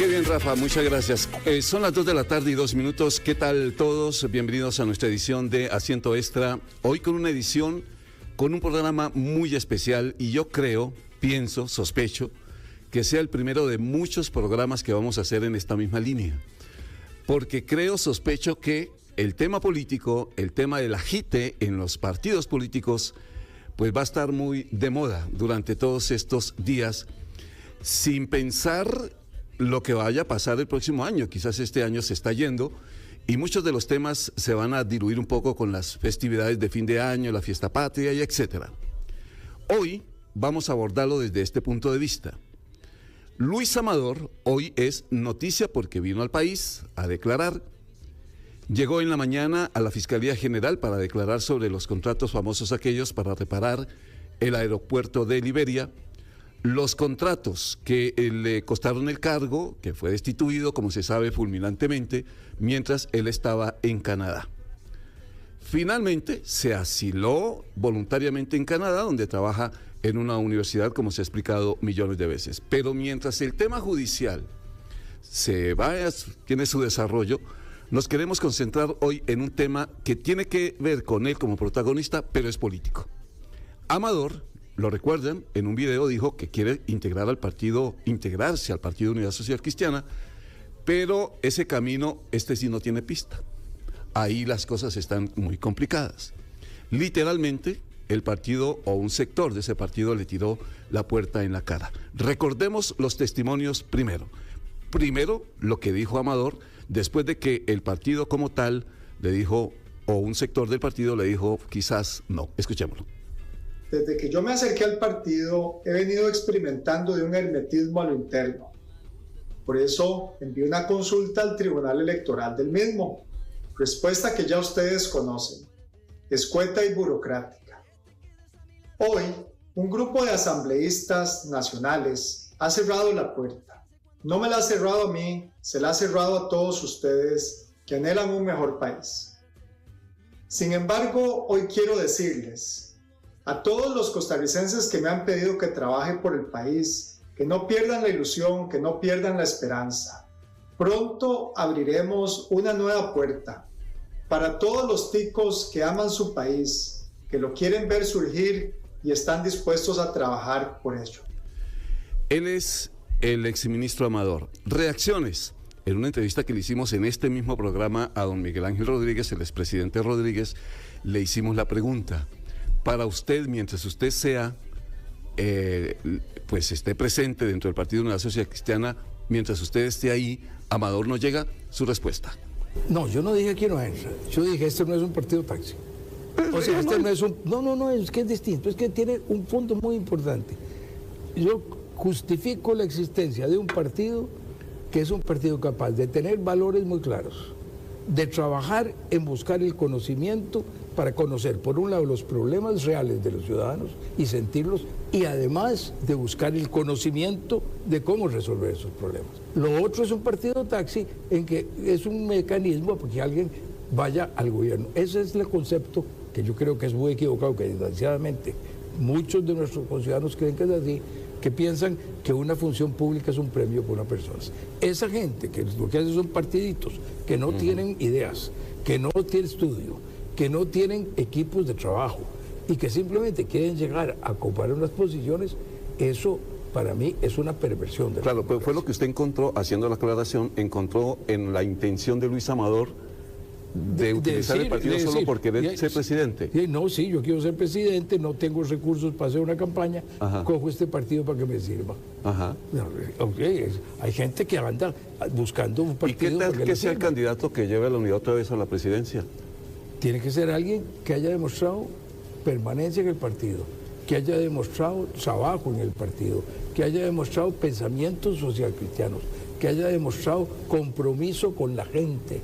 Qué bien, Rafa, muchas gracias. Son las 2 de la tarde y 2 minutos. ¿Qué tal todos? Bienvenidos a nuestra edición de Asiento Extra. Hoy con una edición, con un programa muy especial y yo creo, pienso, sospecho, que sea el primero de muchos programas que vamos a hacer en esta misma línea. Porque creo, sospecho que el tema político, el tema del agite en los partidos políticos, pues va a estar muy de moda durante todos estos días, sin pensar lo que vaya a pasar el próximo año. Quizás este año se está yendo y muchos de los temas se van a diluir un poco con las festividades de fin de año, la fiesta patria y etcétera. Hoy vamos a abordarlo desde este punto de vista. Luis Amador hoy es noticia porque vino al país a declarar. Llegó en la mañana a la Fiscalía General para declarar sobre los contratos famosos aquellos para reparar el aeropuerto de Liberia. Los contratos que le costaron el cargo, que fue destituido, como se sabe, fulminantemente, mientras él estaba en Canadá. Finalmente se asiló voluntariamente en Canadá, donde trabaja en una universidad, como se ha explicado millones de veces. Pero mientras el tema judicial tiene su desarrollo, nos queremos concentrar hoy en un tema que tiene que ver con él como protagonista, pero es político. Amador, lo recuerdan, en un video dijo que quiere integrarse al Partido Unidad Social Cristiana, pero ese camino, sí no tiene pista. Ahí las cosas están muy complicadas. Literalmente, el partido o un sector de ese partido le tiró la puerta en la cara. Recordemos los testimonios primero. Primero, lo que dijo Amador, después de que el partido como tal le dijo, o un sector del partido le dijo, quizás no. Escuchémoslo. Desde que yo me acerqué al partido, he venido experimentando de un hermetismo a lo interno. Por eso envié una consulta al Tribunal Electoral del mismo. Respuesta que ya ustedes conocen, escueta y burocrática. Hoy, un grupo de asambleístas nacionales ha cerrado la puerta. No me la ha cerrado a mí, se la ha cerrado a todos ustedes que anhelan un mejor país. Sin embargo, hoy quiero decirles a todos los costarricenses que me han pedido que trabaje por el país, que no pierdan la ilusión, que no pierdan la esperanza. Pronto abriremos una nueva puerta para todos los ticos que aman su país, que lo quieren ver surgir y están dispuestos a trabajar por ello. Él es el exministro Amador. Reacciones. En una entrevista que le hicimos en este mismo programa a don Miguel Ángel Rodríguez, el expresidente Rodríguez, le hicimos la pregunta. Para usted, mientras usted sea, pues esté presente dentro del Partido Unidad Social Cristiana, mientras usted esté ahí, Amador no llega, su respuesta. No, yo no dije que no entra. Yo dije, este no es un partido taxi. O sea, este no es un... No, es que es distinto. Es que tiene un punto muy importante. Yo justifico la existencia de un partido que es un partido capaz de tener valores muy claros, de trabajar en buscar el conocimiento para conocer, por un lado, los problemas reales de los ciudadanos y sentirlos, y además de buscar el conocimiento de cómo resolver esos problemas. Lo otro es un partido taxi en que es un mecanismo para que alguien vaya al gobierno. Ese es el concepto que yo creo que es muy equivocado, que desgraciadamente muchos de nuestros conciudadanos creen que es así, que piensan que una función pública es un premio por una persona. Esa gente que lo que hace son partiditos, que no tienen ideas, que no tienen estudio, que no tienen equipos de trabajo y que simplemente quieren llegar a ocupar unas posiciones, eso para mí es una perversión de la democracia. Pero fue lo que usted encontró, haciendo la aclaración, encontró en la intención de Luis Amador de utilizar el partido solo por querer ser presidente. Sí, yo quiero ser presidente, no tengo recursos para hacer una campaña, cojo este partido para que me sirva. Hay gente que anda buscando un partido. ¿Y qué tal que sea el candidato que lleve a la unidad otra vez a la presidencia? Tiene que ser alguien que haya demostrado permanencia en el partido, que haya demostrado trabajo en el partido, que haya demostrado pensamientos socialcristianos, que haya demostrado compromiso con la gente.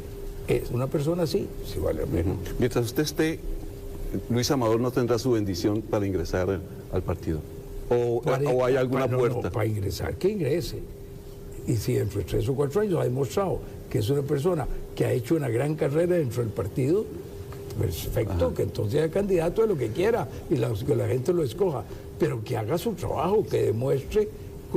Es una persona así, sí vale la pena. Mientras usted esté, Luis Amador no tendrá su bendición para ingresar al partido. ¿O hay alguna puerta? No, para ingresar, que ingrese. Y si dentro de 3 o 4 años ha demostrado que es una persona que ha hecho una gran carrera dentro del partido, perfecto, que entonces sea candidato de lo que quiera y que la gente lo escoja, pero que haga su trabajo, que demuestre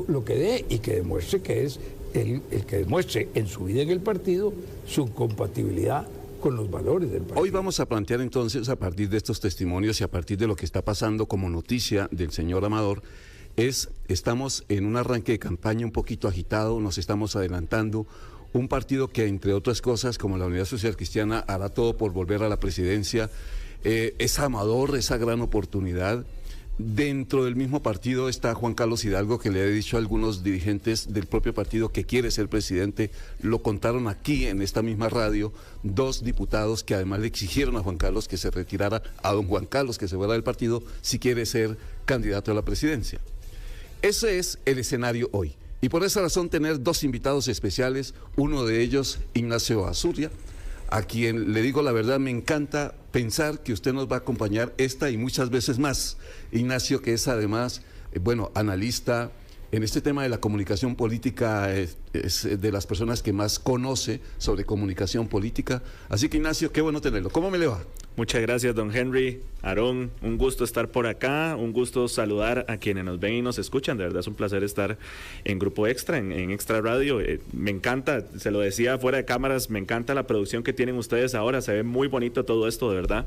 lo que dé y que demuestre que es el que demuestre en su vida en el partido su compatibilidad con los valores del partido. Hoy vamos a plantear entonces, a partir de estos testimonios y a partir de lo que está pasando como noticia del señor Amador, estamos en un arranque de campaña un poquito agitado, nos estamos adelantando, un partido que entre otras cosas, como la Unidad Social Cristiana, hará todo por volver a la presidencia, es Amador, esa gran oportunidad. Dentro del mismo partido está Juan Carlos Hidalgo, que le ha dicho a algunos dirigentes del propio partido que quiere ser presidente. Lo contaron aquí en esta misma radio, 2 diputados que además le exigieron a Juan Carlos que se retirara, a don Juan Carlos que se fuera del partido si quiere ser candidato a la presidencia. Ese es el escenario hoy. Y por esa razón tener 2 invitados especiales, uno de ellos Ignacio Azurria, a quien le digo la verdad, me encanta pensar que usted nos va a acompañar esta y muchas veces más. Ignacio, que es además, analista en este tema de la comunicación política, es de las personas que más conoce sobre comunicación política. Así que Ignacio, qué bueno tenerlo. ¿Cómo me le va? Muchas gracias, don Henry. Aarón, un gusto estar por acá, un gusto saludar a quienes nos ven y nos escuchan. De verdad es un placer estar en Grupo Extra, en Extra Radio. Me encanta, se lo decía fuera de cámaras, me encanta la producción que tienen ustedes ahora. Se ve muy bonito todo esto, de verdad.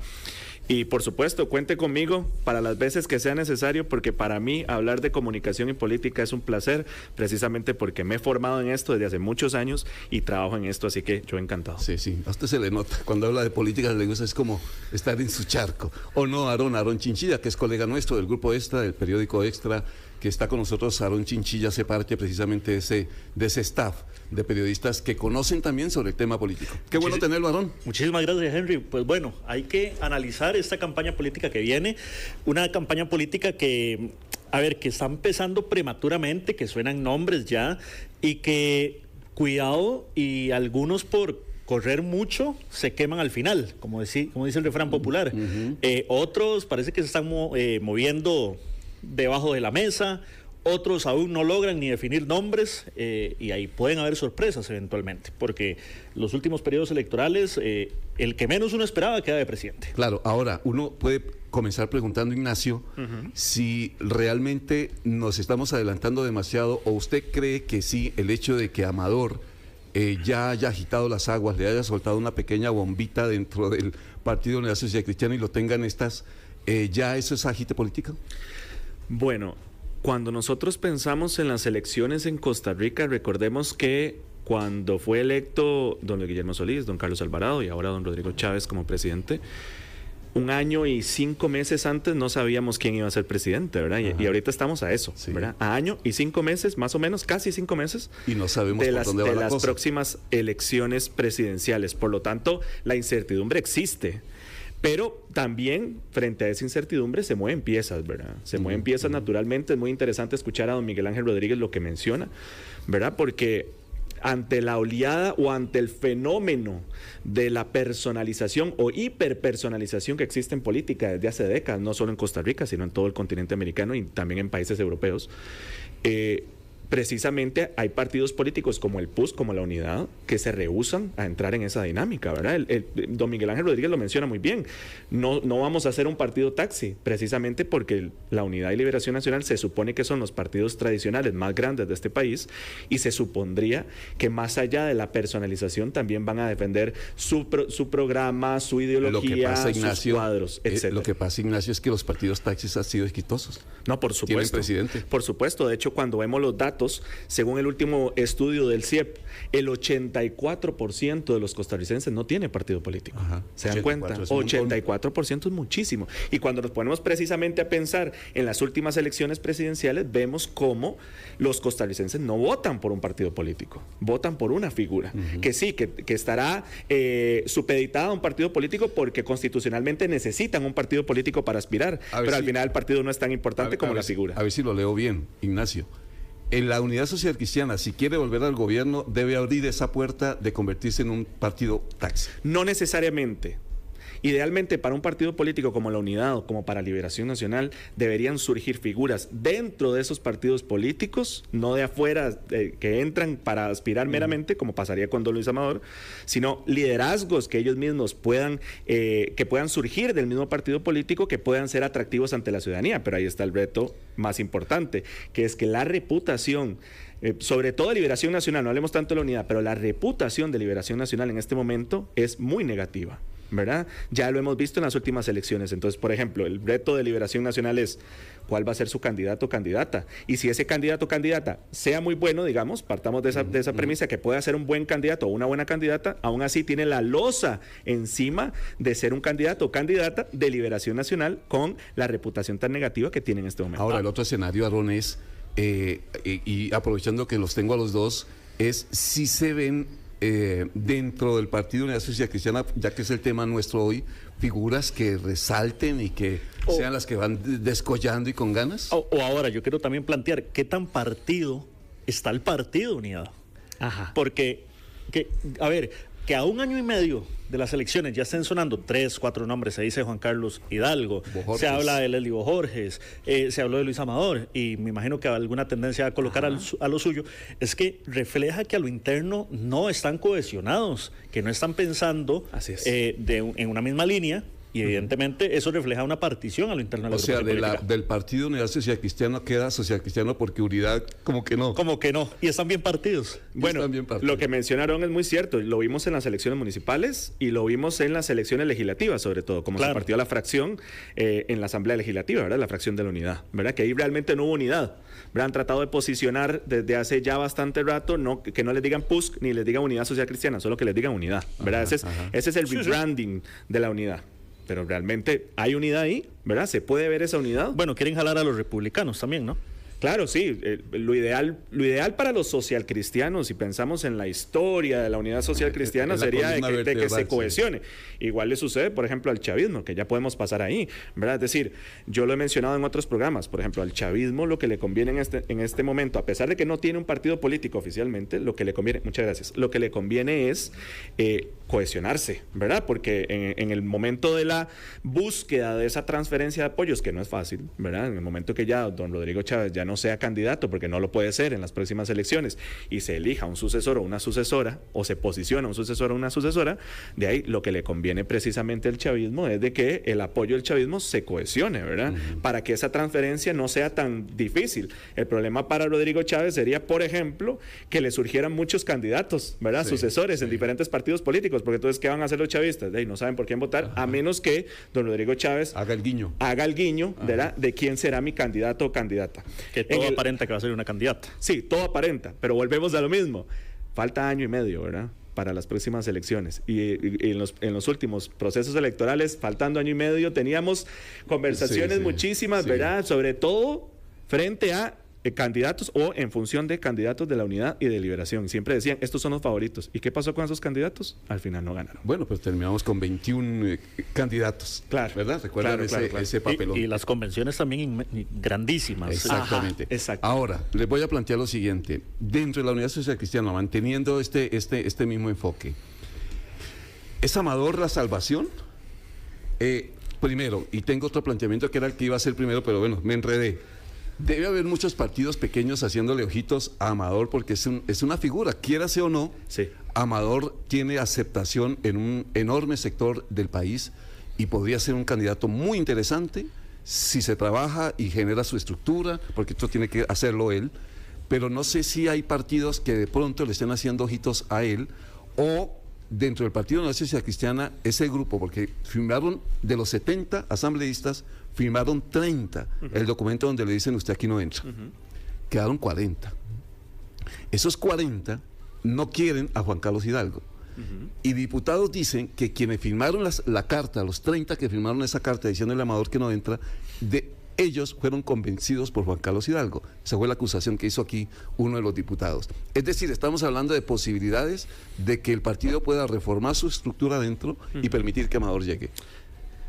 Y por supuesto, cuente conmigo para las veces que sea necesario, porque para mí hablar de comunicación y política es un placer, precisamente porque me he formado en esto desde hace muchos años y trabajo en esto, así que yo encantado. Sí, sí, a usted se le nota, cuando habla de política le gusta, es como estar en su charco. ¿O no, Aarón Chinchilla, que es colega nuestro del Grupo Extra, del periódico Extra, que está con nosotros? Aarón Chinchilla hace parte precisamente de ese staff de periodistas que conocen también sobre el tema político. Qué bueno tenerlo, Aarón. Muchísimas gracias, Henry. Pues bueno, hay que analizar esta campaña política que viene, una campaña política que, que está empezando prematuramente, que suenan nombres ya, y que, cuidado, y algunos por correr mucho se queman al final, como dice el refrán popular. Otros parece que se están moviendo debajo de la mesa, otros aún no logran ni definir nombres, y ahí pueden haber sorpresas eventualmente, porque los últimos periodos electorales, el que menos uno esperaba queda de presidente. Claro, ahora uno puede comenzar preguntando, Ignacio, si realmente nos estamos adelantando demasiado, o usted cree que sí, el hecho de que Amador ya haya agitado las aguas, le haya soltado una pequeña bombita dentro del Partido Unidad Social Cristiana y lo tengan ¿ya eso es agite político? Bueno, cuando nosotros pensamos en las elecciones en Costa Rica, recordemos que cuando fue electo don Luis Guillermo Solís, don Carlos Alvarado y ahora don Rodrigo Chávez como presidente, 1 año y 5 meses antes no sabíamos quién iba a ser presidente, ¿verdad? Y ahorita estamos a eso, sí, ¿verdad? A año y 5 meses, más o menos, casi 5 meses. Y no sabemos de por dónde va la las cosa. Próximas elecciones presidenciales. Por lo tanto, la incertidumbre existe. Pero también, frente a esa incertidumbre, se mueven piezas, ¿verdad? Se mueven piezas naturalmente. Es muy interesante escuchar a don Miguel Ángel Rodríguez lo que menciona, ¿verdad? Porque ante la oleada o ante el fenómeno de la personalización o hiperpersonalización que existe en política desde hace décadas, no solo en Costa Rica, sino en todo el continente americano y también en países europeos, precisamente hay partidos políticos como el PUS, como la Unidad, que se rehúsan a entrar en esa dinámica, ¿verdad? Don Miguel Ángel Rodríguez lo menciona muy bien. No vamos a hacer un partido taxi, precisamente porque la Unidad y Liberación Nacional se supone que son los partidos tradicionales más grandes de este país y se supondría que más allá de la personalización también van a defender su programa, su ideología, sus cuadros, etc. Lo que pasa, Ignacio, es que los partidos taxis han sido exitosos. No, por supuesto. ¿Tienen presidente? Por supuesto. De hecho, cuando vemos los datos, según el último estudio del CIEP, el 84% de los costarricenses no tiene partido político. Ajá. ¿Se dan cuenta? 84% es muchísimo. Y cuando nos ponemos precisamente a pensar en las últimas elecciones presidenciales, vemos cómo los costarricenses no votan por un partido político, votan por una figura, que sí, que estará supeditada a un partido político porque constitucionalmente necesitan un partido político para aspirar, pero al final el partido no es tan importante como la figura. A ver si lo leo bien, Ignacio. En la Unidad Social Cristiana, si quiere volver al gobierno, debe abrir esa puerta de convertirse en un partido taxi. No necesariamente. Idealmente, para un partido político como la Unidad o como para Liberación Nacional, deberían surgir figuras dentro de esos partidos políticos, no de afuera, que entran para aspirar meramente, como pasaría con don Luis Amador, sino liderazgos que ellos mismos puedan surgir del mismo partido político, que puedan ser atractivos ante la ciudadanía. Pero ahí está el reto más importante, que es que la reputación sobre todo de Liberación Nacional, no hablemos tanto de la unidad, pero la reputación de Liberación Nacional en este momento es muy negativa, ¿verdad? Ya lo hemos visto en las últimas elecciones. Entonces, por ejemplo, el reto de Liberación Nacional es cuál va a ser su candidato o candidata. Y si ese candidato o candidata sea muy bueno, digamos, partamos de esa premisa que pueda ser un buen candidato o una buena candidata, aún así tiene la losa encima de ser un candidato o candidata de Liberación Nacional con la reputación tan negativa que tiene en este momento. Ahora, el otro escenario, Aarón, es, y aprovechando que los tengo a los dos, es si se ven dentro del Partido Unidad Social Cristiana, ya que es el tema nuestro hoy, figuras que resalten y que sean las que van descollando y con ganas. O ahora, yo quiero también plantear qué tan partido está el Partido Unidad. Ajá. Porque, a ver, que a 1 año y medio de las elecciones ya estén sonando 3, 4 nombres, se dice Juan Carlos Hidalgo, se habla de Leslie Bojorges, se habló de Luis Amador, y me imagino que alguna tendencia a colocar a lo suyo, es que refleja que a lo interno no están cohesionados, que no están pensando en una misma línea. Y evidentemente eso refleja una partición a lo interno de la agrupación política. Del Partido Unidad Social Cristiana queda Social Cristiano porque Unidad como que no. Como que no, y están bien partidos. Bueno, lo que mencionaron es muy cierto, lo vimos en las elecciones municipales y lo vimos en las elecciones legislativas, sobre todo, como se partió la fracción en la Asamblea Legislativa, ¿verdad? La fracción de la Unidad, ¿verdad? Que ahí realmente no hubo unidad, ¿verdad? Han tratado de posicionar desde hace ya bastante rato, que no les digan PUSC ni les digan Unidad Social Cristiana, solo que les digan Unidad, ¿verdad? Ese es el rebranding de la Unidad. Pero realmente hay unidad ahí, ¿verdad? ¿Se puede ver esa unidad? Bueno, quieren jalar a los republicanos también, ¿no? Claro, sí. Lo ideal para los socialcristianos, si pensamos en la historia de la unidad social cristiana, sería de que se cohesione. Igual le sucede, por ejemplo, al chavismo, que ya podemos pasar ahí, ¿verdad? Es decir, yo lo he mencionado en otros programas, por ejemplo, al chavismo lo que le conviene en este momento, a pesar de que no tiene un partido político oficialmente, lo que le conviene, muchas gracias, lo que le conviene es cohesionarse, ¿verdad? Porque en el momento de la búsqueda de esa transferencia de apoyos, que no es fácil, ¿verdad? En el momento que ya don Rodrigo Chávez ya no sea candidato, porque no lo puede ser en las próximas elecciones, y se elija un sucesor o una sucesora, o se posiciona un sucesor o una sucesora, de ahí lo que le conviene precisamente al chavismo es de que el apoyo del chavismo se cohesione, ¿verdad? Para que esa transferencia no sea tan difícil. El problema para Rodrigo Chávez sería, por ejemplo, que le surgieran muchos candidatos, ¿verdad? Sucesores en diferentes partidos políticos, porque entonces, ¿qué van a hacer los chavistas? De ahí no saben por quién votar, a menos que don Rodrigo Chávez haga el guiño, ¿verdad? De quién será mi candidato o candidata. Que todo aparenta que va a ser una candidata. Sí, todo aparenta, pero volvemos a lo mismo. Falta 1 año y medio, ¿verdad? Para las próximas elecciones. Y en los últimos procesos electorales, faltando 1 año y medio, teníamos conversaciones muchísimas, ¿verdad? Sobre todo frente a candidatos o en función de candidatos de la Unidad y de Liberación. Siempre decían, estos son los favoritos. ¿Y qué pasó con esos candidatos? Al final no ganaron. Bueno, pues terminamos con 21 candidatos. Claro. ¿Verdad? Recuerdan ese papelón. Y las convenciones también grandísimas. Exactamente. Exacto. Ahora, les voy a plantear lo siguiente. Dentro de la Unidad Social Cristiana, manteniendo este mismo enfoque, ¿es Amador la salvación? Primero, y tengo otro planteamiento que era el que iba a ser primero, pero bueno, me enredé. Debe haber muchos partidos pequeños haciéndole ojitos a Amador porque es una figura, quiérase o no. Sí. Amador tiene aceptación en un enorme sector del país y podría ser un candidato muy interesante si se trabaja y genera su estructura, porque esto tiene que hacerlo él. Pero no sé si hay partidos que de pronto le estén haciendo ojitos a él o dentro del Partido Unidad Social Cristiana ese grupo, porque firmaron de los 70 asambleístas, firmaron 30 el documento donde le dicen usted aquí no entra. Quedaron 40. Esos 40 no quieren a Juan Carlos Hidalgo. Y diputados dicen que quienes firmaron la carta, los 30 que firmaron esa carta diciendo el Amador que no entra, ellos fueron convencidos por Juan Carlos Hidalgo. Esa fue la acusación que hizo aquí uno de los diputados. Es decir, estamos hablando de posibilidades de que el partido pueda reformar su estructura adentro y permitir que Amador llegue.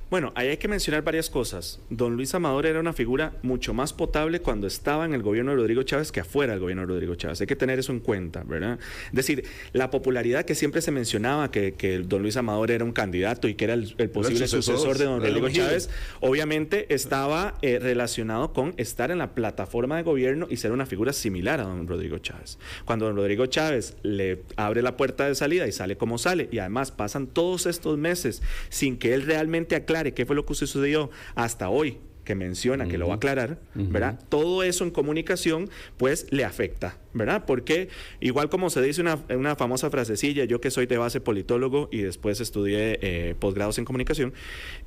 Bueno, ahí hay que mencionar varias cosas. Don Luis Amador era una figura mucho más potable cuando estaba en el gobierno de Rodrigo Chávez que afuera del gobierno de Rodrigo Chávez. Hay que tener eso en cuenta, ¿verdad? Es decir, la popularidad que siempre se mencionaba, que don Luis Amador era un candidato y que era el posible sucesor de don Rodrigo Chávez, obviamente estaba relacionado con estar en la plataforma de gobierno y ser una figura similar a don Rodrigo Chávez. Cuando don Rodrigo Chávez le abre la puerta de salida y sale como sale, y además pasan todos estos meses sin que él realmente aclare qué fue lo que sucedió hasta hoy, que menciona que lo va a aclarar, ¿verdad? Todo eso en comunicación, pues le afecta, ¿verdad? Porque igual como se dice una famosa frasecilla, yo que soy de base politólogo y después estudié posgrados en comunicación,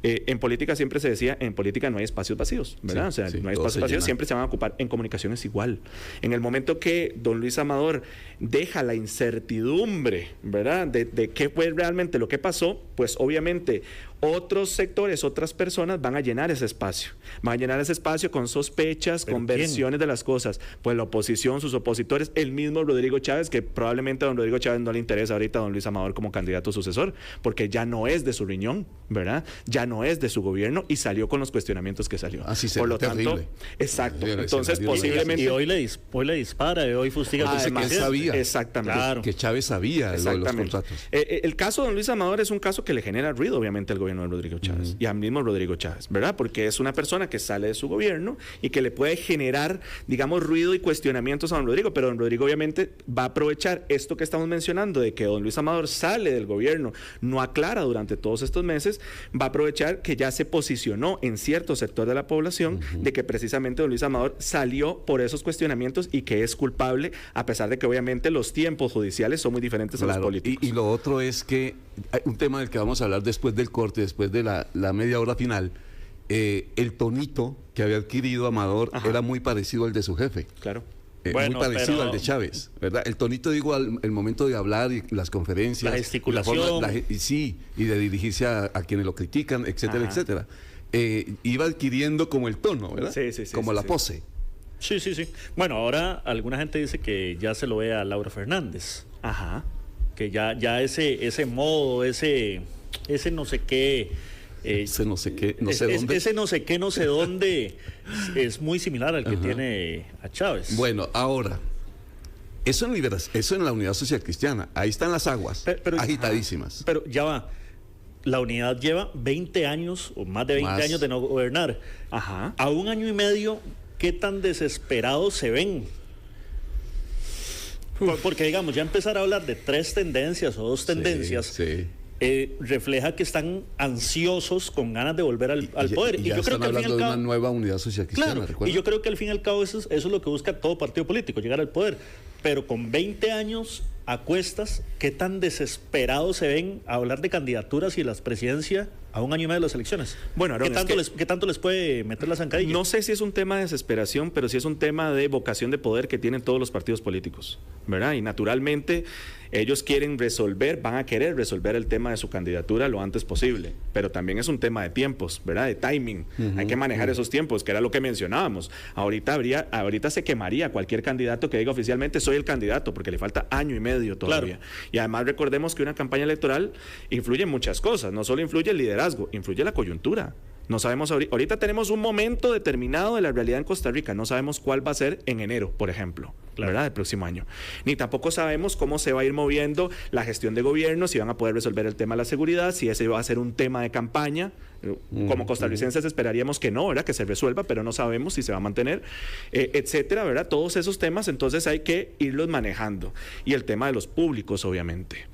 en política siempre se decía, en política no hay espacios vacíos, ¿verdad? O sea, no hay espacios vacíos, siempre se van a ocupar. En comunicación es igual. En el momento que don Luis Amador deja la incertidumbre, ¿verdad? De qué fue realmente lo que pasó, pues obviamente otros sectores, otras personas van a llenar ese espacio. Van a llenar ese espacio con sospechas, con versiones de las cosas. Pues la oposición, sus opositores, el mismo Rodrigo Chávez, que probablemente a don Rodrigo Chávez no le interesa ahorita a don Luis Amador como candidato sucesor, porque ya no es de su riñón, ¿verdad? Ya no es de su gobierno y salió con los cuestionamientos que salió. Así se Por lo tanto, exacto. Entonces, posiblemente... Y hoy le dispara, y hoy fustiga. Dice que él sabía. Exactamente. Claro. Que Chávez sabía lo de los contratos. El caso de don Luis Amador es un caso que le genera ruido, obviamente, al gobierno de Rodrigo Chávez y al mismo Rodrigo Chávez, ¿verdad? Porque es una persona que sale de su gobierno y que le puede generar, digamos, ruido y cuestionamientos a don Rodrigo, pero don Rodrigo obviamente va a aprovechar esto que estamos mencionando de que don Luis Amador sale del gobierno, no aclara durante todos estos meses, va a aprovechar que ya se posicionó en cierto sector de la población de que precisamente don Luis Amador salió por esos cuestionamientos y que es culpable, a pesar de que obviamente los tiempos judiciales son muy diferentes a los políticos. Y lo otro es que hay un tema del que vamos a hablar después del corte, después de la media hora final. El tonito que había adquirido Amador era muy parecido al de su jefe. Claro. Muy parecido al de Chávez, ¿verdad? El tonito, digo, el momento de hablar y las conferencias. La gesticulación. Y de dirigirse a quienes lo critican, etcétera, etcétera. Iba adquiriendo como el tono, ¿verdad? Sí, como la pose. Sí. Bueno, ahora alguna gente dice que ya se lo ve a Laura Fernández. Ajá. Que ya ese modo, ese no sé qué... ese no sé qué, no sé dónde. Ese no sé qué, no sé dónde es muy similar al que tiene a Chávez. Bueno, ahora, eso en la Unidad Social Cristiana, ahí están las aguas, pero agitadísimas. Pero ya va, la unidad lleva 20 años o más de 20 años de no gobernar. Ajá. A un año y medio, ¿qué tan desesperados se ven? Porque digamos, ya empezar a hablar de 3 tendencias o 2 tendencias... refleja que están ansiosos con ganas de volver al poder. Y yo creo que al fin y al cabo, de una nueva Unidad Social Cristiana, claro, y yo creo que al fin y al cabo eso es lo que busca todo partido político, llegar al poder. Pero con 20 años a cuestas, ¿qué tan desesperados se ven a hablar de candidaturas y las presidencias a un año y medio de las elecciones? Bueno, Aaron, ¿Qué tanto les puede meter la zancadilla? No sé si es un tema de desesperación, pero sí es un tema de vocación de poder que tienen todos los partidos políticos, ¿verdad? Y naturalmente ellos van a querer resolver el tema de su candidatura lo antes posible, pero también es un tema de tiempos, ¿verdad? De timing. Hay que manejar esos tiempos, que era lo que mencionábamos. Ahorita se quemaría cualquier candidato que diga oficialmente soy el candidato, porque le falta año y medio todavía. Claro. Y además recordemos que una campaña electoral influye en muchas cosas, no solo influye el liderazgo, influye la coyuntura. No sabemos, ahorita tenemos un momento determinado de la realidad en Costa Rica, no sabemos cuál va a ser en enero, por ejemplo, ¿verdad? Del próximo año. Ni tampoco sabemos cómo se va a ir moviendo la gestión de gobierno, si van a poder resolver el tema de la seguridad, si ese va a ser un tema de campaña. Como costarricenses esperaríamos que no, ¿verdad? Que se resuelva, pero no sabemos si se va a mantener, etcétera, ¿verdad? Todos esos temas, entonces hay que irlos manejando. Y el tema de los públicos, obviamente.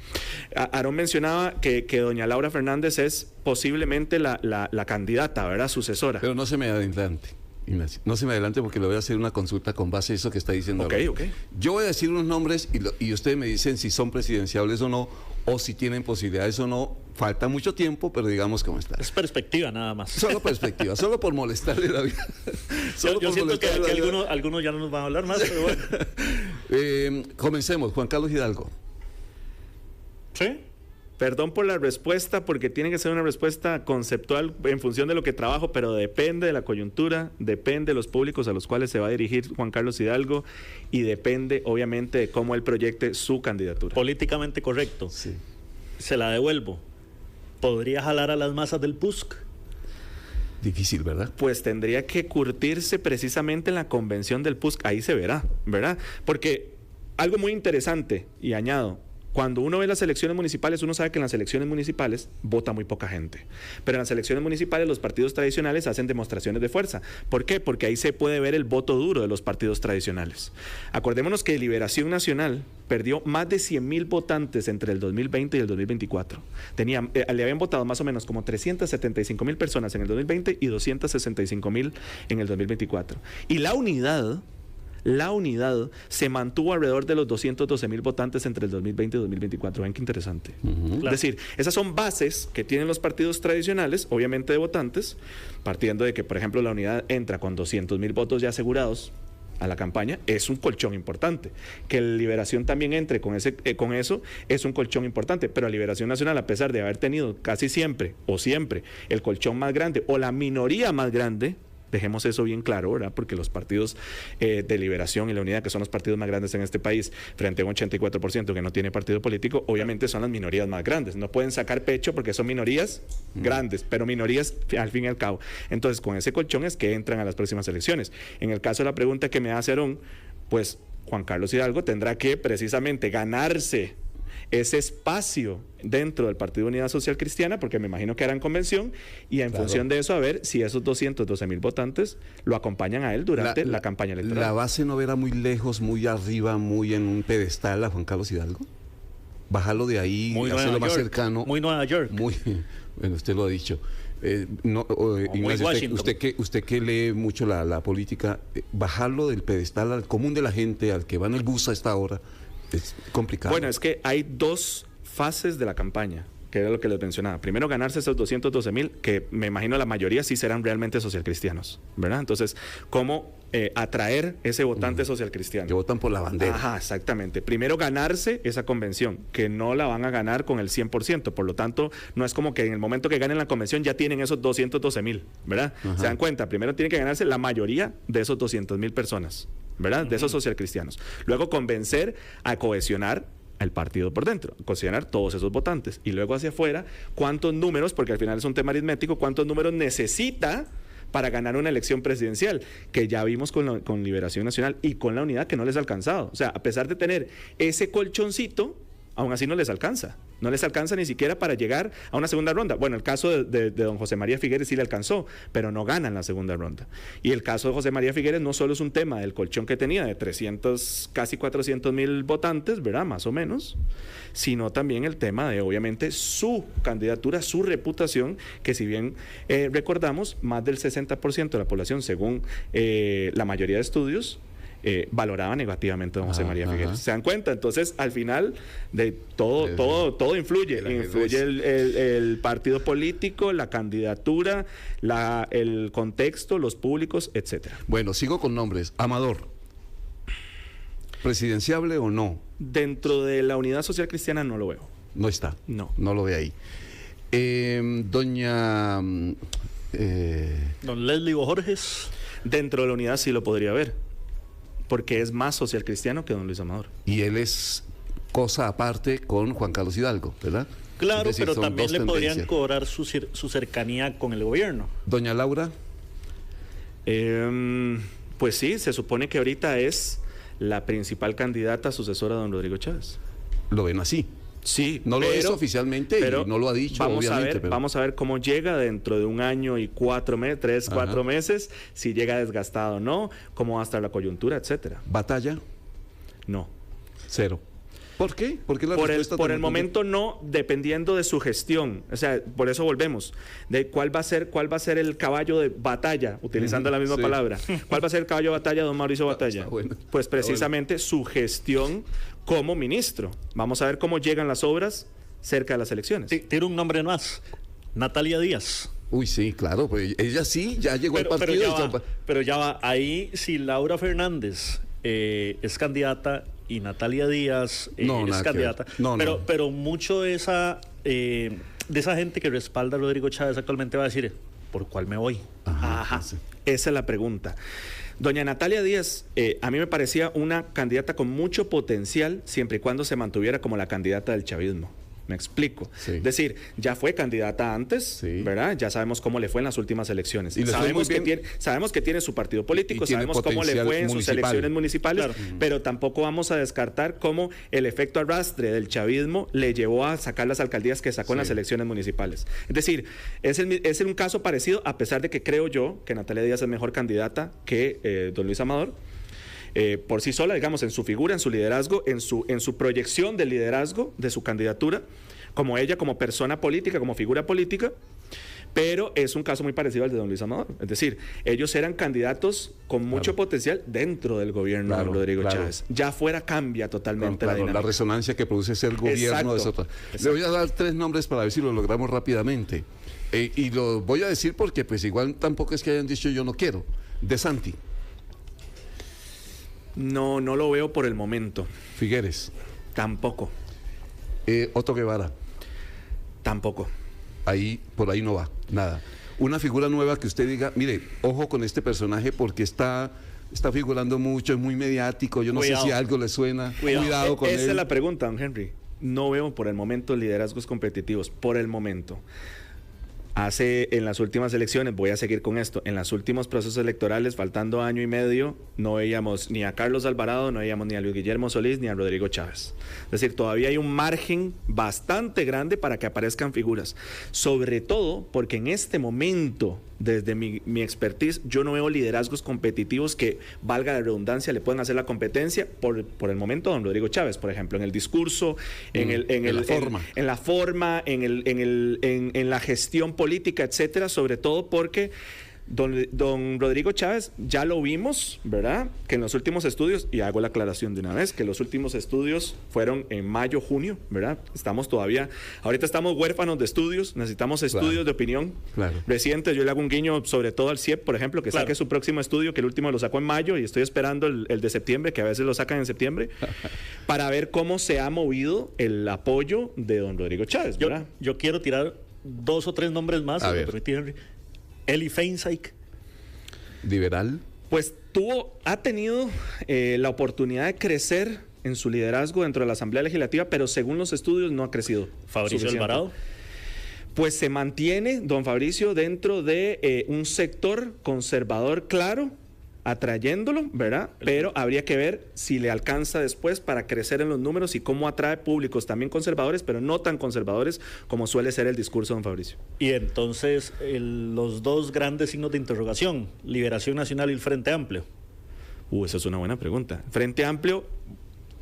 Aarón mencionaba que doña Laura Fernández es posiblemente la candidata, ¿verdad? Sucesora. Pero no se me adelante, Ignacio. No se me adelante porque le voy a hacer una consulta con base a eso que está diciendo. Ok. Yo voy a decir unos nombres y ustedes me dicen si son presidenciables o no, o si tienen posibilidades o no. Falta mucho tiempo, pero digamos cómo está. Es perspectiva nada más. Solo perspectiva, solo por molestarle la vida. Yo siento que aquí algunos ya no nos van a hablar más, pero bueno. Comencemos, Juan Carlos Hidalgo. ¿Sí? Perdón por la respuesta, porque tiene que ser una respuesta conceptual en función de lo que trabajo, pero depende de la coyuntura, depende de los públicos a los cuales se va a dirigir Juan Carlos Hidalgo y depende, obviamente, de cómo él proyecte su candidatura. Políticamente correcto. Sí. Se la devuelvo. ¿Podría jalar a las masas del PUSC? Difícil, ¿verdad? Pues tendría que curtirse precisamente en la convención del PUSC. Ahí se verá, ¿verdad? Porque algo muy interesante, y añado, Cuando uno ve las elecciones municipales, uno sabe que en las elecciones municipales vota muy poca gente. Pero en las elecciones municipales los partidos tradicionales hacen demostraciones de fuerza. ¿Por qué? Porque ahí se puede ver el voto duro de los partidos tradicionales. Acordémonos que Liberación Nacional perdió más de 100,000 votantes entre el 2020 y el 2024. Le habían votado más o menos como 375,000 personas en el 2020 y 265,000 en el 2024. Y la unidad se mantuvo alrededor de los 212,000 votantes entre el 2020 y 2024. Ven qué interesante. Claro. Es decir, esas son bases que tienen los partidos tradicionales, obviamente de votantes, partiendo de que, por ejemplo, la unidad entra con 200,000 votos ya asegurados a la campaña, es un colchón importante. Que la Liberación también entre con eso es un colchón importante, pero la Liberación Nacional, a pesar de haber tenido casi siempre el colchón más grande o la minoría más grande, dejemos eso bien claro, ¿verdad? Porque los partidos de Liberación y la Unidad, que son los partidos más grandes en este país, frente a un 84% que no tiene partido político, obviamente son las minorías más grandes. No pueden sacar pecho porque son minorías grandes, pero minorías al fin y al cabo. Entonces, con ese colchón es que entran a las próximas elecciones. En el caso de la pregunta que me hace Aarón, pues Juan Carlos Hidalgo tendrá que precisamente ganarse ese espacio dentro del Partido Unidad Social Cristiana, porque me imagino que harán convención, y en función de eso a ver si esos 212,000 votantes lo acompañan a él durante la campaña electoral. ¿La base no verá muy lejos, muy arriba, muy en un pedestal a Juan Carlos Hidalgo? Bajarlo de ahí, muy hacerlo más cercano. Muy Nueva York. Bueno, usted lo ha dicho. Ignacio, usted que lee mucho la política, bajarlo del pedestal al común de la gente, al que va en el bus a esta hora, es complicado. Bueno, es que hay dos fases de la campaña, que era lo que les mencionaba. Primero, ganarse esos 212,000, que me imagino la mayoría sí serán realmente socialcristianos, ¿verdad? Entonces, ¿cómo atraer ese votante socialcristiano? Que votan por la bandera. Ajá, exactamente. Primero, ganarse esa convención, que no la van a ganar con el 100%. Por lo tanto, no es como que en el momento que ganen la convención ya tienen esos 212,000, ¿verdad? Ajá. Se dan cuenta, primero tienen que ganarse la mayoría de esos 200,000 personas, ¿verdad? De esos socialcristianos. Luego, convencer a cohesionar al partido por dentro, cohesionar todos esos votantes. Y luego hacia afuera, ¿cuántos números? Porque al final es un tema aritmético, ¿cuántos números necesita para ganar una elección presidencial? Que ya vimos con Liberación Nacional y con la Unidad que no les ha alcanzado. O sea, a pesar de tener ese colchoncito, aún así no les alcanza. No les alcanza ni siquiera para llegar a una segunda ronda. Bueno, el caso de don José María Figueres sí le alcanzó, pero no gana en la segunda ronda. Y el caso de José María Figueres no solo es un tema del colchón que tenía de 300, casi 400,000 votantes, ¿verdad? Más o menos, sino también el tema de, obviamente, su candidatura, su reputación, que si bien recordamos, más del 60% de la población, según la mayoría de estudios, valoraba negativamente a don José María Figueres. ¿Se dan cuenta? Entonces, al final, de todo influye. Influye el partido político, la candidatura, el contexto, los públicos, etcétera. Bueno, sigo con nombres. Amador, ¿presidenciable o no? Dentro de la Unidad Social Cristiana no lo veo. No está. No lo ve ahí. Doña... Don Leslie Bojorges. Dentro de la Unidad sí lo podría ver, porque es más social cristiano que don Luis Amador. Y él es cosa aparte con Juan Carlos Hidalgo, ¿verdad? Claro, decir, pero también le tendencias. podrían cobrar su cercanía con el gobierno. Doña Laura. Pues sí, se supone que ahorita es la principal candidata sucesora de don Rodrigo Chávez. Lo ven así. Sí, no lo es oficialmente, pero y no lo ha dicho, obviamente. Vamos a ver cómo llega dentro de 1 año y 4 meses, 3, 4 meses, si llega desgastado o no, cómo va a estar la coyuntura, etcétera. ¿Batalla? No. 0. ¿Por qué? ¿Por qué la respuesta por el momento no, dependiendo de su gestión. O sea, por eso volvemos. De cuál va a ser el caballo de batalla, utilizando la misma palabra. ¿Cuál va a ser el caballo de batalla de don Mauricio Batalla? Bueno. Pues precisamente su gestión como ministro. Vamos a ver cómo llegan las obras cerca de las elecciones. Tiene un nombre más. Natalia Díaz. Uy, sí, claro, pues ella sí, ya llegó al partido. Pero ya va, ahí si Laura Fernández es candidata y Natalia Díaz es candidata, pero mucho de esa gente que respalda a Rodrigo Chávez actualmente va a decir, ¿por cuál me voy? Ajá. Sí. Esa es la pregunta. Doña Natalia Díaz, a mí me parecía una candidata con mucho potencial, siempre y cuando se mantuviera como la candidata del chavismo. Me explico. Sí. Es decir, ya fue candidata antes, Sí. ¿verdad? Ya sabemos cómo le fue en las últimas elecciones. Y le fue muy bien. Sabemos que tiene su partido político, Y tiene sabemos cómo le potencial fue en sus municipal. elecciones municipales, Claro. pero tampoco vamos a descartar cómo el efecto arrastre del chavismo le llevó a sacar las alcaldías que sacó en las elecciones municipales. Es decir, es un caso parecido, a pesar de que creo yo que Natalia Díaz es mejor candidata que don Luis Amador. Por sí sola, digamos, en su figura, en su liderazgo, en su proyección de liderazgo de su candidatura, como ella, como persona política, como figura política, pero es un caso muy parecido al de don Luis Amador. Es decir, ellos eran candidatos con mucho potencial dentro del gobierno de Rodrigo Chávez. Ya fuera cambia totalmente la dinámica. La resonancia que produce ser gobierno es otra. Le voy a dar 3 nombres para ver si lo logramos rápidamente. Y lo voy a decir porque pues igual tampoco es que hayan dicho yo no quiero. De Santi. No lo veo por el momento. Figueres. Tampoco. Otto Guevara. Tampoco. Por ahí no va, nada. Una figura nueva que usted diga, mire, ojo con este personaje porque está figurando mucho, es muy mediático, yo no sé si algo le suena. Cuidado con él. Esa es la pregunta, don Henry. No veo por el momento liderazgos competitivos, por el momento. En las últimas elecciones, voy a seguir con esto, en los últimos procesos electorales, faltando año y medio, no veíamos ni a Carlos Alvarado, no veíamos ni a Luis Guillermo Solís, ni a Rodrigo Chávez. Es decir, todavía hay un margen bastante grande para que aparezcan figuras. Sobre todo porque en este momento, desde mi expertise, yo no veo liderazgos competitivos que, valga la redundancia, le puedan hacer la competencia por el momento a don Rodrigo Chávez, por ejemplo, en el discurso, en la forma, en la gestión política, etcétera, sobre todo porque don Rodrigo Chávez ya lo vimos, ¿verdad? Que en los últimos estudios, y hago la aclaración de una vez, que los últimos estudios fueron en mayo, junio, ¿verdad? Ahorita estamos huérfanos de estudios, necesitamos estudios de opinión recientes. Yo le hago un guiño sobre todo al CIEP, por ejemplo, que saque su próximo estudio, que el último lo sacó en mayo y estoy esperando el de septiembre, que a veces lo sacan en septiembre, para ver cómo se ha movido el apoyo de don Rodrigo Chávez, ¿verdad? Yo quiero tirar 2 o 3 nombres más, si me permite, Henry. Eli Feinsack. ¿Liberal? Pues ha tenido la oportunidad de crecer en su liderazgo dentro de la Asamblea Legislativa, pero según los estudios no ha crecido. ¿Fabricio Alvarado? Pues se mantiene don Fabricio dentro de un sector conservador claro, atrayéndolo, ¿verdad? Pero habría que ver si le alcanza después para crecer en los números y cómo atrae públicos también conservadores, pero no tan conservadores como suele ser el discurso de don Fabricio. Y entonces, los 2 grandes signos de interrogación, Liberación Nacional y el Frente Amplio. Esa es una buena pregunta. Frente Amplio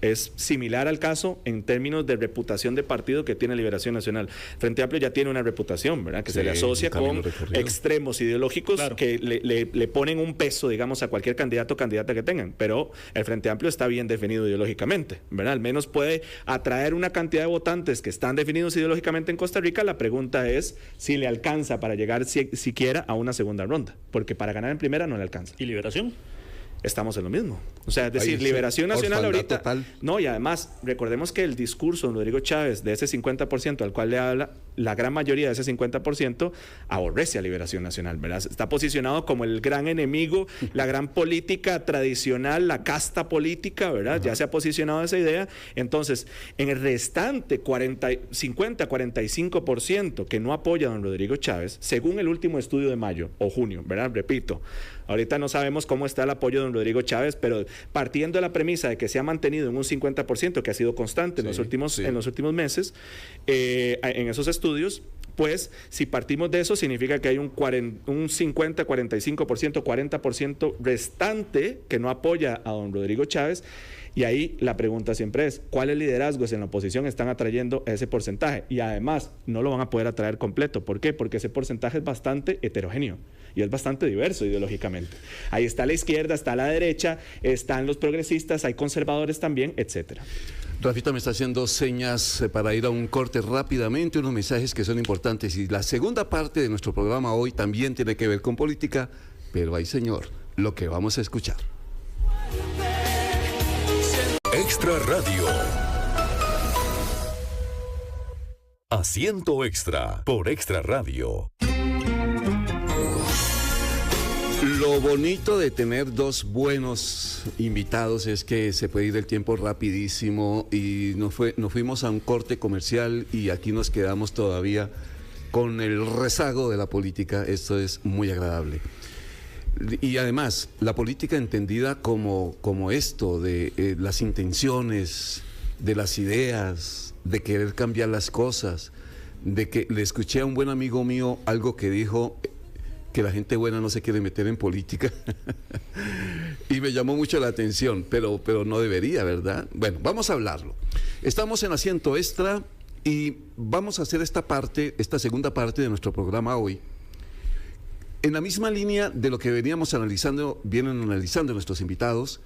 es similar al caso en términos de reputación de partido que tiene Liberación Nacional. Frente Amplio ya tiene una reputación, ¿verdad? Que se le asocia con extremos ideológicos que le ponen un peso, digamos, a cualquier candidato o candidata que tengan. Pero el Frente Amplio está bien definido ideológicamente, ¿verdad? Al menos puede atraer una cantidad de votantes que están definidos ideológicamente en Costa Rica. La pregunta es si le alcanza para llegar siquiera a una segunda ronda, porque para ganar en primera no le alcanza. ¿Y Liberación? Estamos en lo mismo. O sea, es decir, Liberación Nacional ahorita... Total. No, y además, recordemos que el discurso de Rodrigo Chávez de ese 50% al cual le habla, la gran mayoría de ese 50% aborrece a Liberación Nacional, ¿verdad? Está posicionado como el gran enemigo, la gran política tradicional, la casta política, ¿verdad? Ya se ha posicionado esa idea. Entonces, en el restante 50-45% que no apoya a don Rodrigo Chávez, según el último estudio de mayo o junio, ¿verdad? Repito, ahorita no sabemos cómo está el apoyo de don Rodrigo Chávez, pero partiendo de la premisa de que se ha mantenido en un 50%, que ha sido constante en los últimos meses, en esos estudios, pues si partimos de eso, significa que hay un 50, 45%, 40% restante que no apoya a don Rodrigo Chávez. Y ahí la pregunta siempre es, ¿cuáles liderazgos en la oposición están atrayendo ese porcentaje? Y además, no lo van a poder atraer completo. ¿Por qué? Porque ese porcentaje es bastante heterogéneo y es bastante diverso ideológicamente. Ahí está la izquierda, está la derecha, están los progresistas, hay conservadores también, etcétera. Rafita me está haciendo señas para ir a un corte rápidamente, unos mensajes que son importantes. Y la segunda parte de nuestro programa hoy también tiene que ver con política, pero ay señor, lo que vamos a escuchar. Extra Radio. Asiento Extra por Extra Radio. Lo bonito de tener dos buenos invitados es que se puede ir el tiempo rapidísimo y nos fuimos a un corte comercial y aquí nos quedamos todavía con el rezago de la política. Esto es muy agradable. Y además, la política entendida como esto, de las intenciones, de las ideas, de querer cambiar las cosas, de que le escuché a un buen amigo mío algo que dijo, que la gente buena no se quiere meter en política y me llamó mucho la atención, pero no debería, ¿verdad? Bueno, vamos a hablarlo. Estamos en Asiento Extra y vamos a hacer esta segunda parte de nuestro programa hoy, en la misma línea de lo que vienen analizando nuestros invitados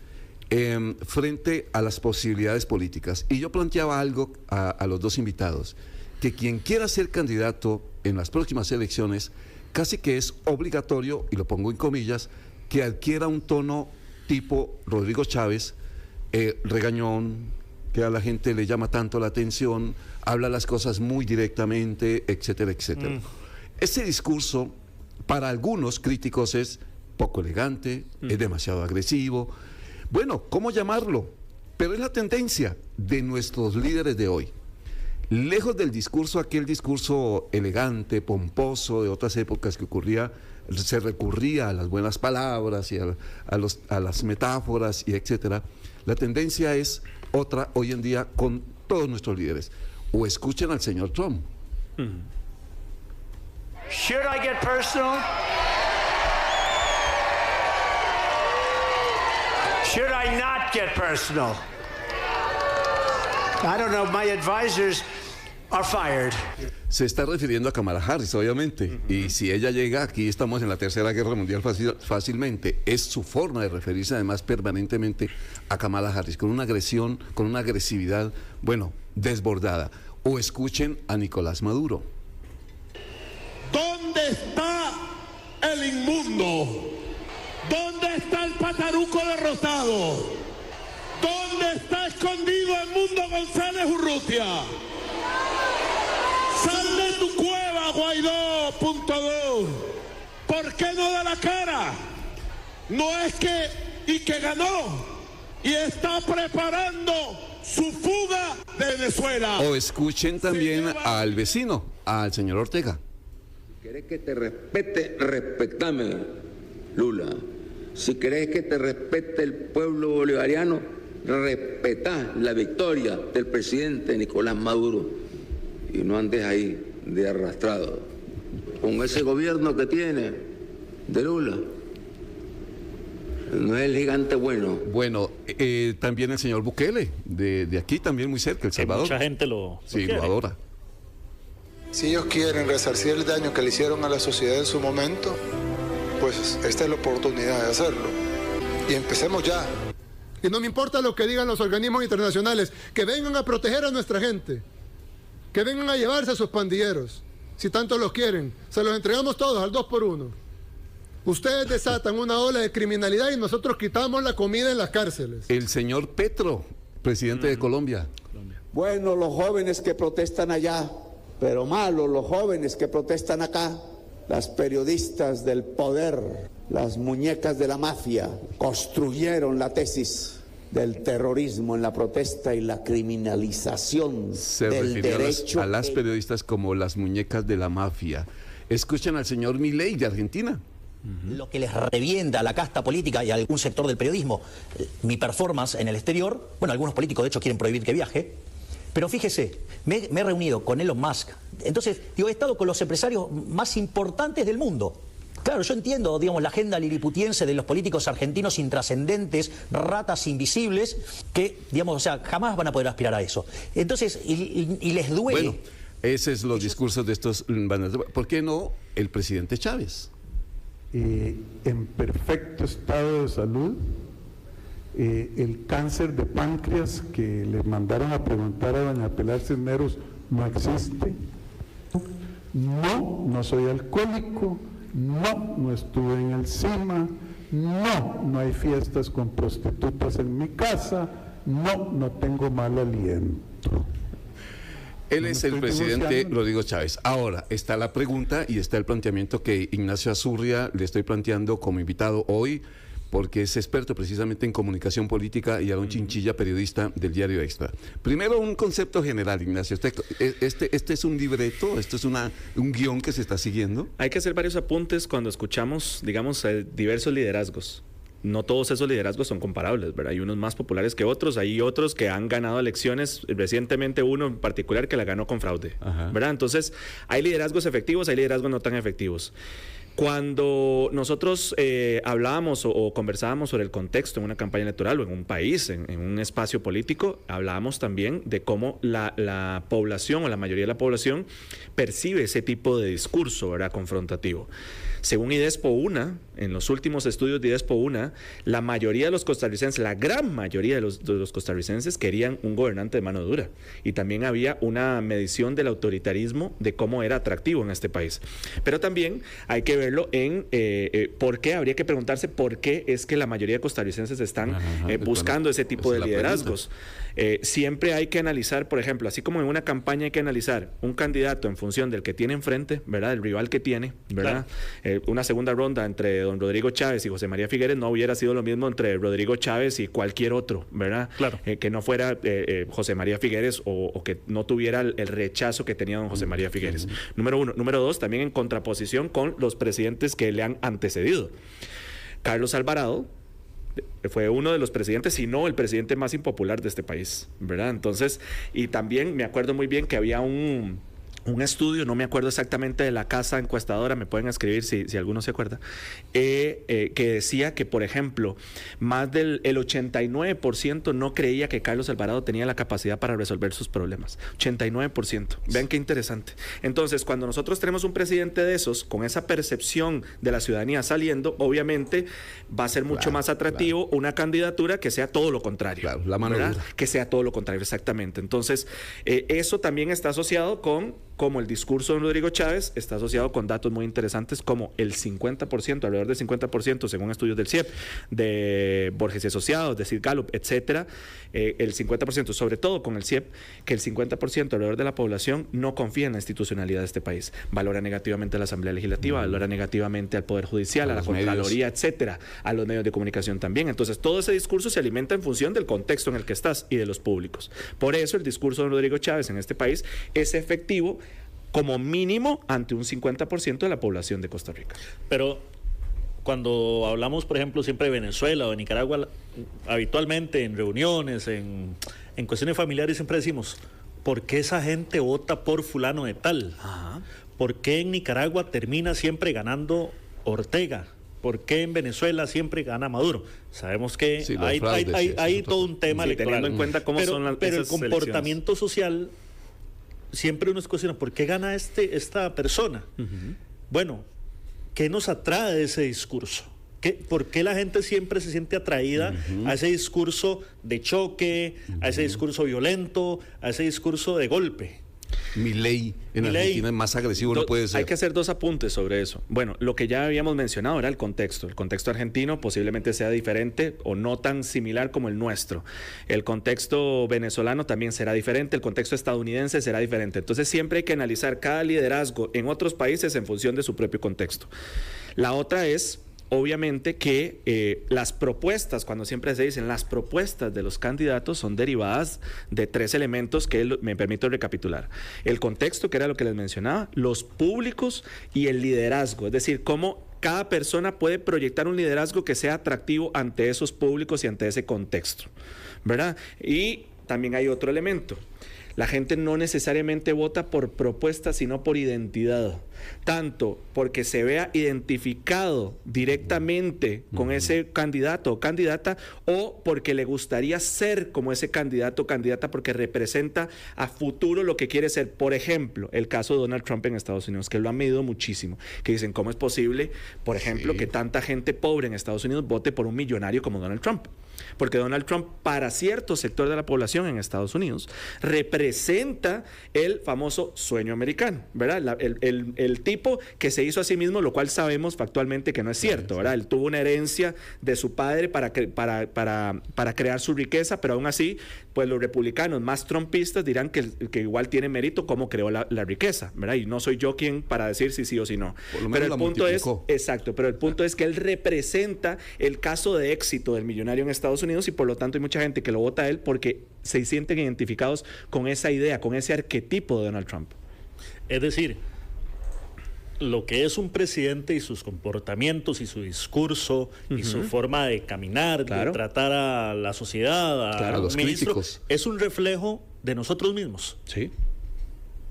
frente a las posibilidades políticas. Y yo planteaba algo a los dos invitados, que quien quiera ser candidato en las próximas elecciones, casi que es obligatorio, y lo pongo en comillas, que adquiera un tono tipo Rodrigo Chávez, regañón, que a la gente le llama tanto la atención, habla las cosas muy directamente, etcétera, etcétera. Ese discurso, para algunos críticos, es poco elegante, es demasiado agresivo. Bueno, ¿cómo llamarlo? Pero es la tendencia de nuestros líderes de hoy. Lejos del discurso, aquel discurso elegante, pomposo de otras épocas que se recurría a las buenas palabras y a las metáforas y etcétera, la tendencia es otra hoy en día con todos nuestros líderes. O escuchen al señor Trump. Should I get personal? Should I not get personal? I don't know, my advisors are fired. Se está refiriendo a Kamala Harris, obviamente, y si ella llega, aquí estamos en la Tercera Guerra Mundial fácilmente. Es su forma de referirse además permanentemente a Kamala Harris, con una agresión, con una agresividad, bueno, desbordada. O escuchen a Nicolás Maduro. ¿Dónde está el inmundo? ¿Dónde está el pataruco derrotado? ¿Dónde está escondido el Mundo González Urrutia? Sal de tu cueva, Guaidó, .2. ¿Por qué no da la cara? No es que ganó y está preparando su fuga de Venezuela. O escuchen también al vecino, al señor Ortega. Si querés que te respete, respetame, Lula. Si querés que te respete el pueblo bolivariano, respetá la victoria del presidente Nicolás Maduro y no andes ahí de arrastrado con ese gobierno que tiene de Lula. No es el gigante bueno. Bueno, también el señor Bukele, de aquí también muy cerca, El Salvador. Mucha gente lo adora. Si ellos quieren resarcir el daño que le hicieron a la sociedad en su momento, pues esta es la oportunidad de hacerlo. Y empecemos ya. Y no me importa lo que digan los organismos internacionales, que vengan a proteger a nuestra gente, que vengan a llevarse a sus pandilleros, si tanto los quieren. Se los entregamos todos al 2x1. Ustedes desatan una ola de criminalidad y nosotros quitamos la comida en las cárceles. El señor Petro, presidente de Colombia. Bueno, los jóvenes que protestan allá, pero malos los jóvenes que protestan acá. Las periodistas del poder, las muñecas de la mafia, construyeron la tesis del terrorismo en la protesta y la criminalización del derecho. A las periodistas como las muñecas de la mafia. Escuchen al señor Milei de Argentina. Lo que les revienta a la casta política y a algún sector del periodismo, mi performance en el exterior. Bueno, algunos políticos de hecho quieren prohibir que viaje. Pero fíjese, me he reunido con Elon Musk. Entonces, he estado con los empresarios más importantes del mundo. Claro, yo entiendo, digamos, la agenda liliputiense de los políticos argentinos intrascendentes, ratas invisibles, que, digamos, o sea, jamás van a poder aspirar a eso. Entonces, y les duele. Bueno, esos son los discursos de estos. ¿Por qué no el presidente Chávez? En perfecto estado de salud. El cáncer de páncreas que le mandaron a preguntar a doña Pilar Cisneros no existe. No soy alcohólico. No estuve en el CIMA. No hay fiestas con prostitutas en mi casa. No tengo mal aliento. Él es el presidente Rodrigo Chávez. Ahora, está la pregunta y está el planteamiento que Ignacio Azurria le estoy planteando como invitado hoy, porque es experto precisamente en comunicación política y Aarón Chinchilla, periodista del Diario Extra. Primero, un concepto general, Ignacio. ¿Este es un libreto? ¿Esto es un guión que se está siguiendo? Hay que hacer varios apuntes cuando escuchamos, digamos, diversos liderazgos. No todos esos liderazgos son comparables, ¿verdad? Hay unos más populares que otros, hay otros que han ganado elecciones, recientemente uno en particular que la ganó con fraude, ¿verdad? Entonces, hay liderazgos efectivos, hay liderazgos no tan efectivos. Cuando nosotros hablábamos o conversábamos sobre el contexto en una campaña electoral o en un país, en un espacio político, hablábamos también de cómo la población o la mayoría de la población percibe ese tipo de discurso, ¿verdad?, confrontativo. Según IDESPO-UNA, en los últimos estudios de IDESPO-UNA, la mayoría de los costarricenses, la gran mayoría de los costarricenses querían un gobernante de mano dura. Y también había una medición del autoritarismo de cómo era atractivo en este país. Pero también hay que verlo en por qué, habría que preguntarse por qué es que la mayoría de costarricenses están buscando ese tipo de liderazgos. Siempre hay que analizar, por ejemplo, así como en una campaña hay que analizar un candidato en función del que tiene enfrente, ¿verdad?, el rival que tiene, ¿verdad? Claro. Una segunda ronda entre don Rodrigo Chávez y José María Figueres no hubiera sido lo mismo entre Rodrigo Chávez y cualquier otro, ¿verdad? Claro. Que no fuera José María Figueres o que no tuviera el rechazo que tenía don José María Figueres. Número uno. Número dos, también en contraposición con los presidentes que le han antecedido. Carlos Alvarado fue uno de los presidentes, si no el presidente más impopular de este país, ¿verdad? Entonces, y también me acuerdo muy bien que había un estudio, no me acuerdo exactamente de la casa encuestadora, me pueden escribir si alguno se acuerda, que decía que, por ejemplo, más del 89% no creía que Carlos Alvarado tenía la capacidad para resolver sus problemas. 89%. Vean qué interesante. Entonces, cuando nosotros tenemos un presidente de esos, con esa percepción de la ciudadanía saliendo, obviamente va a ser mucho más atractivo una candidatura que sea todo lo contrario. Claro, la mano dura. Que sea todo lo contrario, exactamente. Entonces, eso también está asociado como el discurso de Rodrigo Chávez está asociado con datos muy interesantes como el 50%, alrededor del 50%, según estudios del CIEP, de Borges y Asociados, de Sid Gallup, etcétera, el 50%, sobre todo con el CIEP, que el 50% alrededor de la población no confía en la institucionalidad de este país. Valora negativamente a la Asamblea Legislativa, valora negativamente al Poder Judicial, a la Contraloría, etcétera, a los medios de comunicación también. Entonces, todo ese discurso se alimenta en función del contexto en el que estás y de los públicos. Por eso, el discurso de Rodrigo Chávez en este país es efectivo como mínimo ante un 50% de la población de Costa Rica. Pero cuando hablamos, por ejemplo, siempre de Venezuela o de Nicaragua, habitualmente en reuniones, en cuestiones familiares, siempre decimos, ¿por qué esa gente vota por fulano de tal? ¿Por qué en Nicaragua termina siempre ganando Ortega? ¿Por qué en Venezuela siempre gana Maduro? Sabemos que sí, hay todo un tema electoral. Teniendo en cuenta cómo son pero el comportamiento social, siempre uno se cuestiona, ¿por qué gana esta persona? Bueno, ¿qué nos atrae de ese discurso? ¿Por qué la gente siempre se siente atraída a ese discurso de choque, a ese discurso violento, a ese discurso de golpe? Milei en Argentina es más agresivo, no puede ser. Hay que hacer dos apuntes sobre eso. Bueno, lo que ya habíamos mencionado era el contexto. El contexto argentino posiblemente sea diferente o no tan similar como el nuestro. El contexto venezolano también será diferente, el contexto estadounidense será diferente. Entonces siempre hay que analizar cada liderazgo en otros países en función de su propio contexto. La otra es, obviamente, que las propuestas, cuando siempre se dicen las propuestas de los candidatos, son derivadas de tres elementos que me permito recapitular. El contexto, que era lo que les mencionaba, los públicos y el liderazgo, es decir, cómo cada persona puede proyectar un liderazgo que sea atractivo ante esos públicos y ante ese contexto, ¿verdad? Y también hay otro elemento. La gente no necesariamente vota por propuestas, sino por identidad. Tanto porque se vea identificado directamente con ese candidato o candidata, o porque le gustaría ser como ese candidato o candidata porque representa a futuro lo que quiere ser. Por ejemplo, el caso de Donald Trump en Estados Unidos, que lo han medido muchísimo, que dicen, ¿cómo es posible, por ejemplo, que tanta gente pobre en Estados Unidos vote por un millonario como Donald Trump? Porque Donald Trump, para cierto sector de la población en Estados Unidos, representa el famoso sueño americano, ¿verdad? El tipo que se hizo a sí mismo, lo cual sabemos factualmente que no es cierto, ¿verdad? Él tuvo una herencia de su padre para crear su riqueza, pero aún así pues los republicanos más trumpistas dirán que igual tiene mérito cómo creó la riqueza, ¿verdad? Y no soy yo quien para decir si sí o si no. Pero el punto es, exacto, pero el punto es que él representa el caso de éxito del millonario en Estados Unidos y por lo tanto hay mucha gente que lo vota a él porque se sienten identificados con esa idea, con ese arquetipo de Donald Trump. Es decir, lo que es un presidente y sus comportamientos y su discurso y su forma de caminar, de tratar a la sociedad, a los ministros, es un reflejo de nosotros mismos. Sí.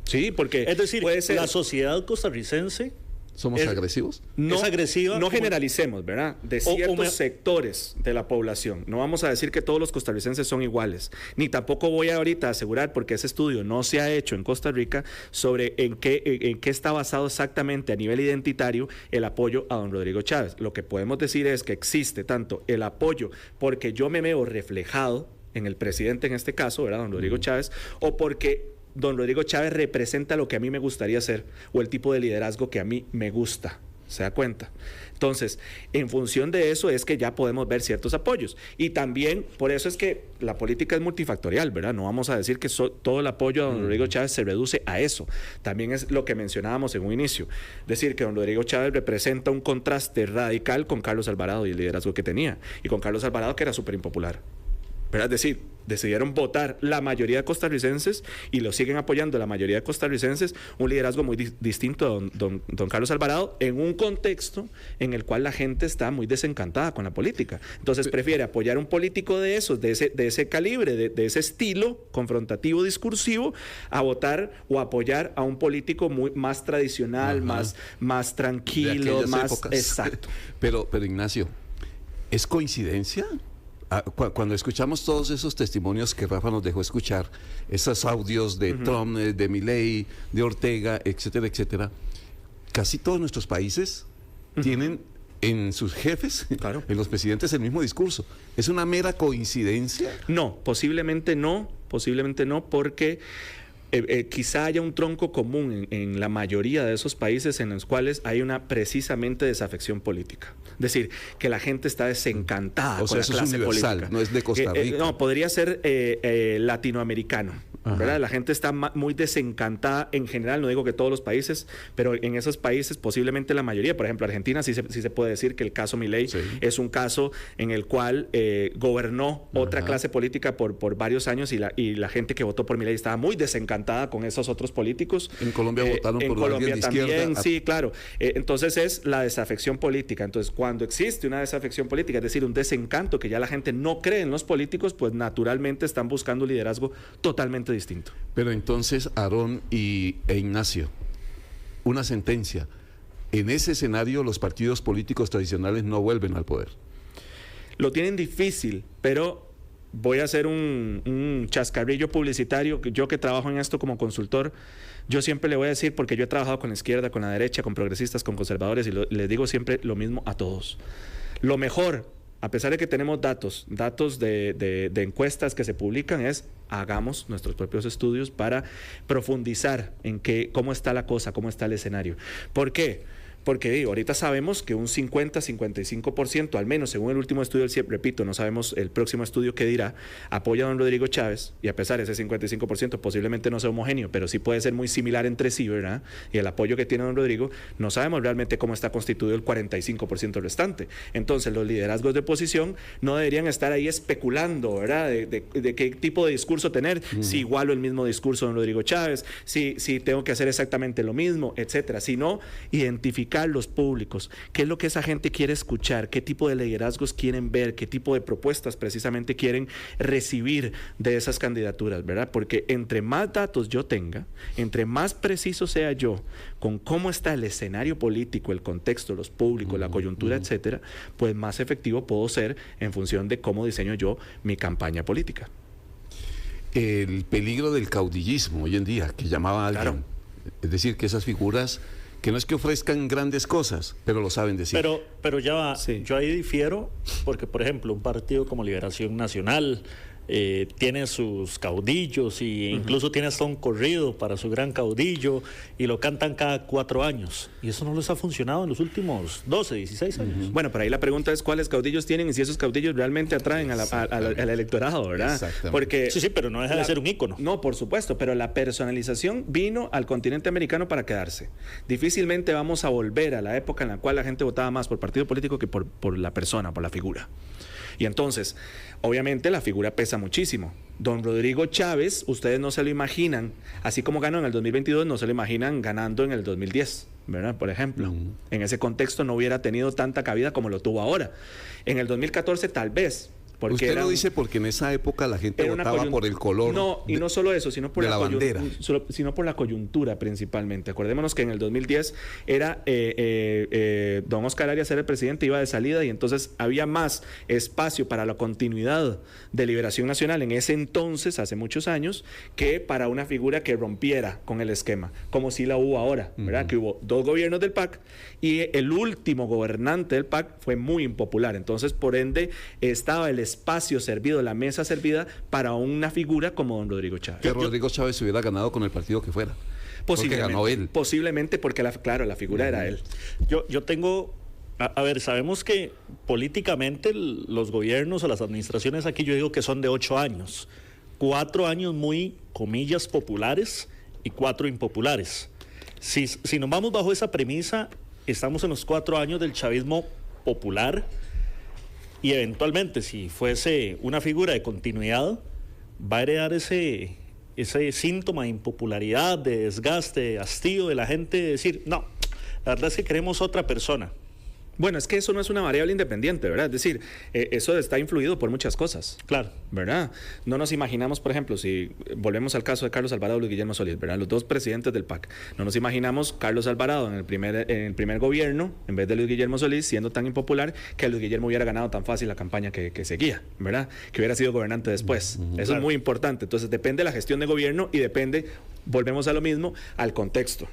Sí, porque es decir, puede ser... la sociedad costarricense ¿somos agresivos? No, es agresiva. No generalicemos, ¿verdad? De ciertos sectores de la población. No vamos a decir que todos los costarricenses son iguales. Ni tampoco voy ahorita a asegurar, porque ese estudio no se ha hecho en Costa Rica, sobre en qué está basado exactamente a nivel identitario el apoyo a don Rodrigo Chávez. Lo que podemos decir es que existe tanto el apoyo porque yo me veo reflejado en el presidente en este caso, ¿verdad? Don Rodrigo Chávez, o porque don Rodrigo Chávez representa lo que a mí me gustaría hacer o el tipo de liderazgo que a mí me gusta. ¿Se da cuenta? Entonces, en función de eso es que ya podemos ver ciertos apoyos. Y también, por eso es que la política es multifactorial, ¿verdad? No vamos a decir que todo el apoyo a don Rodrigo Chávez se reduce a eso. También es lo que mencionábamos en un inicio. Decir que don Rodrigo Chávez representa un contraste radical con Carlos Alvarado y el liderazgo que tenía. Y con Carlos Alvarado, que era súper impopular. ¿Verdad? Es decir, decidieron votar la mayoría de costarricenses y lo siguen apoyando la mayoría de costarricenses, un liderazgo muy distinto a don Carlos Alvarado en un contexto en el cual la gente está muy desencantada con la política. Entonces prefiere apoyar a un político de esos, de ese calibre, de ese estilo confrontativo, discursivo, a votar o apoyar a un político más tradicional, más tranquilo, más épocas. Exacto. Pero Ignacio, ¿es coincidencia? Cuando escuchamos todos esos testimonios que Rafa nos dejó escuchar, esos audios de Trump, de Milei, de Ortega, etcétera, etcétera, casi todos nuestros países tienen en sus jefes, en los presidentes, el mismo discurso. ¿Es una mera coincidencia? No, posiblemente no, porque quizá haya un tronco común en la mayoría de esos países en los cuales hay una precisamente desafección política. Es decir, que la gente está desencantada con la clase es universal, política. No es de Costa Rica. No, podría ser latinoamericano. ¿Verdad? La gente está muy desencantada en general, no digo que todos los países, pero en esos países posiblemente la mayoría. Por ejemplo, Argentina sí se puede decir que el caso Milei es un caso en el cual gobernó otra clase política por varios años y la gente que votó por Milei estaba muy desencantada con esos otros políticos. En Colombia votaron por Colombia alguien de también, izquierda. sí, claro. Entonces es la desafección política. Entonces, cuando existe una desafección política, es decir, un desencanto que ya la gente no cree en los políticos, pues naturalmente están buscando un liderazgo totalmente distinto. Pero entonces, Aarón e Ignacio, una sentencia. En ese escenario, los partidos políticos tradicionales no vuelven al poder. Lo tienen difícil, pero voy a hacer un chascarrillo publicitario. Yo que trabajo en esto como consultor, yo siempre le voy a decir, porque yo he trabajado con la izquierda, con la derecha, con progresistas, con conservadores, y les digo siempre lo mismo a todos. Lo mejor, a pesar de que tenemos datos de encuestas que se publican, es hagamos nuestros propios estudios para profundizar en cómo está la cosa, cómo está el escenario. ¿Por qué? Porque ahorita sabemos que un 50-55%, al menos según el último estudio del CIEP, repito, no sabemos el próximo estudio que dirá, apoya a don Rodrigo Chávez, y a pesar de ese 55% posiblemente no sea homogéneo, pero sí puede ser muy similar entre sí, ¿verdad? Y el apoyo que tiene don Rodrigo, no sabemos realmente cómo está constituido el 45% restante. Entonces los liderazgos de oposición no deberían estar ahí especulando, ¿verdad? De qué tipo de discurso tener, si igualo el mismo discurso de don Rodrigo Chávez, si tengo que hacer exactamente lo mismo, etcétera, sino identificar los públicos, qué es lo que esa gente quiere escuchar, qué tipo de liderazgos quieren ver, qué tipo de propuestas precisamente quieren recibir de esas candidaturas, ¿verdad? Porque entre más datos yo tenga, entre más preciso sea yo con cómo está el escenario político, el contexto, los públicos, la coyuntura, etcétera, pues más efectivo puedo ser en función de cómo diseño yo mi campaña política. El peligro del caudillismo hoy en día, que llamaba alguien, claro. Es decir, que esas figuras que no es que ofrezcan grandes cosas, pero lo saben decir. Pero ya va, yo ahí difiero, porque por ejemplo un partido como Liberación Nacional, tiene sus caudillos e incluso tiene hasta un corrido para su gran caudillo y lo cantan cada 4 años. Y eso no les ha funcionado en los últimos 12, 16 años. Bueno, por ahí la pregunta es cuáles caudillos tienen y si esos caudillos realmente atraen al electorado, ¿verdad? Porque sí, pero no deja de ser un ícono. No, por supuesto, pero la personalización vino al continente americano para quedarse. Difícilmente vamos a volver a la época en la cual la gente votaba más por partido político que por la persona, por la figura. Y entonces, obviamente la figura pesa muchísimo. Don Rodrigo Chávez, ustedes no se lo imaginan, así como ganó en el 2022, no se lo imaginan ganando en el 2010, ¿verdad? Por ejemplo, en ese contexto no hubiera tenido tanta cabida como lo tuvo ahora. En el 2014 tal vez. Porque usted lo dice porque en esa época la gente votaba por el color. No, y no solo eso, sino por la bandera. Sino por la coyuntura principalmente. Acordémonos que en el 2010 era don Oscar Arias era el presidente, iba de salida y entonces había más espacio para la continuidad de Liberación Nacional en ese entonces, hace muchos años, que para una figura que rompiera con el esquema, como si la hubo ahora, ¿verdad? Que hubo 2 gobiernos del PAC y el último gobernante del PAC fue muy impopular. Entonces, por ende, estaba el espacio servido, la mesa servida para una figura como don Rodrigo Chávez. Que Rodrigo Chávez hubiera ganado con el partido que fuera. Posiblemente, porque ganó él. Posiblemente porque, la figura era él. Yo tengo... A ver, sabemos que políticamente los gobiernos o las administraciones aquí yo digo que son de 8 años. 4 años muy, comillas, populares y 4 impopulares. Si nos vamos bajo esa premisa, estamos en los 4 años del chavismo popular y eventualmente si fuese una figura de continuidad va a heredar ese síntoma de impopularidad, de desgaste, de hastío de la gente, de decir, no, la verdad es que queremos otra persona. Bueno, es que eso no es una variable independiente, ¿verdad? Es decir, eso está influido por muchas cosas. Claro. ¿Verdad? No nos imaginamos, por ejemplo, si volvemos al caso de Carlos Alvarado y Luis Guillermo Solís, ¿verdad? Los 2 presidentes del PAC. No nos imaginamos Carlos Alvarado en el primer gobierno, en vez de Luis Guillermo Solís, siendo tan impopular que Luis Guillermo hubiera ganado tan fácil la campaña que seguía, ¿verdad? Que hubiera sido gobernante después. Eso es muy importante. Entonces, depende de la gestión de gobierno y depende, volvemos a lo mismo, al contexto.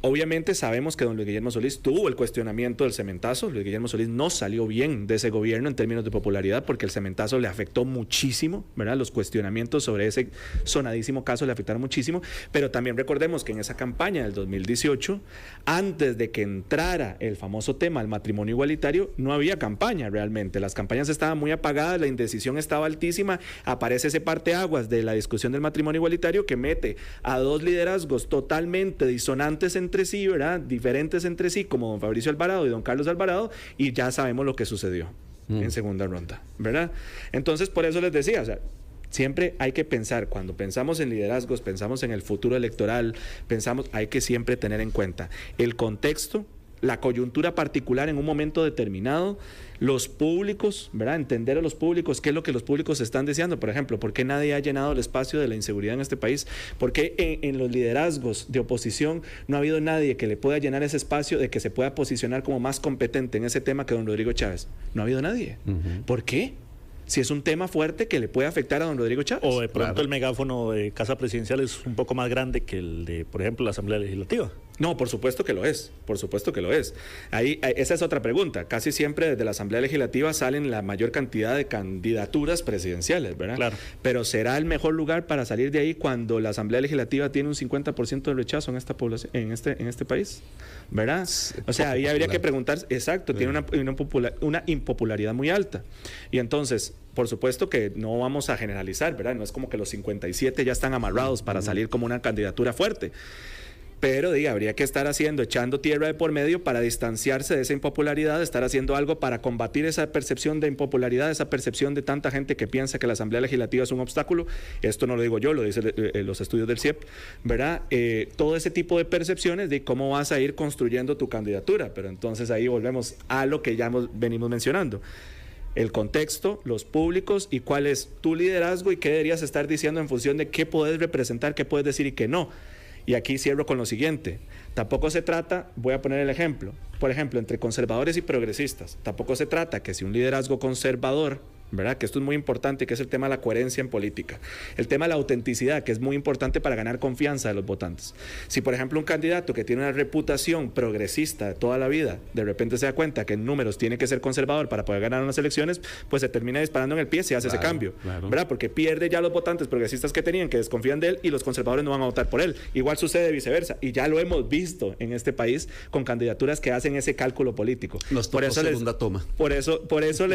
Obviamente sabemos que don Luis Guillermo Solís tuvo el cuestionamiento del cementazo. Luis Guillermo Solís no salió bien de ese gobierno en términos de popularidad porque el cementazo le afectó muchísimo, ¿verdad? Los cuestionamientos sobre ese sonadísimo caso le afectaron muchísimo, pero también recordemos que en esa campaña del 2018, antes de que entrara el famoso tema del matrimonio igualitario, no había campaña realmente. Las campañas estaban muy apagadas, la indecisión estaba altísima, aparece ese parteaguas de la discusión del matrimonio igualitario que mete a 2 liderazgos totalmente disonantes entre sí, ¿verdad? Diferentes entre sí, como don Fabricio Alvarado y don Carlos Alvarado, y ya sabemos lo que sucedió en segunda ronda, ¿verdad? Entonces, por eso les decía, o sea, siempre hay que pensar, cuando pensamos en liderazgos, pensamos en el futuro electoral, hay que siempre tener en cuenta el contexto, la coyuntura particular en un momento determinado, los públicos, ¿verdad? Entender a los públicos, qué es lo que los públicos están deseando. Por ejemplo, ¿por qué nadie ha llenado el espacio de la inseguridad en este país? ¿Por qué en los liderazgos de oposición no ha habido nadie que le pueda llenar ese espacio de que se pueda posicionar como más competente en ese tema que don Rodrigo Chávez? No ha habido nadie. ¿Por qué? Si es un tema fuerte que le puede afectar a don Rodrigo Chávez. O de pronto el megáfono de Casa Presidencial es un poco más grande que el de, por ejemplo, la Asamblea Legislativa. No, por supuesto que lo es, por supuesto que lo es. Esa es otra pregunta. Casi siempre desde la Asamblea Legislativa salen la mayor cantidad de candidaturas presidenciales, ¿verdad? Claro. Pero ¿será el mejor lugar para salir de ahí cuando la Asamblea Legislativa tiene un 50% de rechazo en esta población, en este país? ¿Verdad? O sea, ahí habría que preguntar, exacto, tiene una impopularidad muy alta. Y entonces, por supuesto que no vamos a generalizar, ¿verdad? No es como que los 57 ya están amarrados para salir como una candidatura fuerte. Pero habría que estar echando tierra de por medio para distanciarse de esa impopularidad, estar haciendo algo para combatir esa percepción de impopularidad, esa percepción de tanta gente que piensa que la Asamblea Legislativa es un obstáculo. Esto no lo digo yo, lo dicen los estudios del CIEP, ¿verdad? Todo ese tipo de percepciones de cómo vas a ir construyendo tu candidatura. Pero entonces ahí volvemos a lo que ya venimos mencionando. El contexto, los públicos y cuál es tu liderazgo y qué deberías estar diciendo en función de qué puedes representar, qué puedes decir y qué no. Y aquí cierro con lo siguiente. Tampoco se trata, voy a poner el ejemplo, por ejemplo, entre conservadores y progresistas. Tampoco se trata que si un liderazgo conservador, ¿verdad? Que esto es muy importante, que es el tema de la coherencia en política. El tema de la autenticidad, que es muy importante para ganar confianza de los votantes. Si, por ejemplo, un candidato que tiene una reputación progresista de toda la vida, de repente se da cuenta que en números tiene que ser conservador para poder ganar unas elecciones, pues se termina disparando en el pie si hace ese cambio, ¿verdad? Porque pierde ya los votantes progresistas que tenían, que desconfían de él, y los conservadores no van a votar por él. Igual sucede viceversa, y ya lo hemos visto en este país con candidaturas que hacen ese cálculo político. Por eso segunda toma. Por eso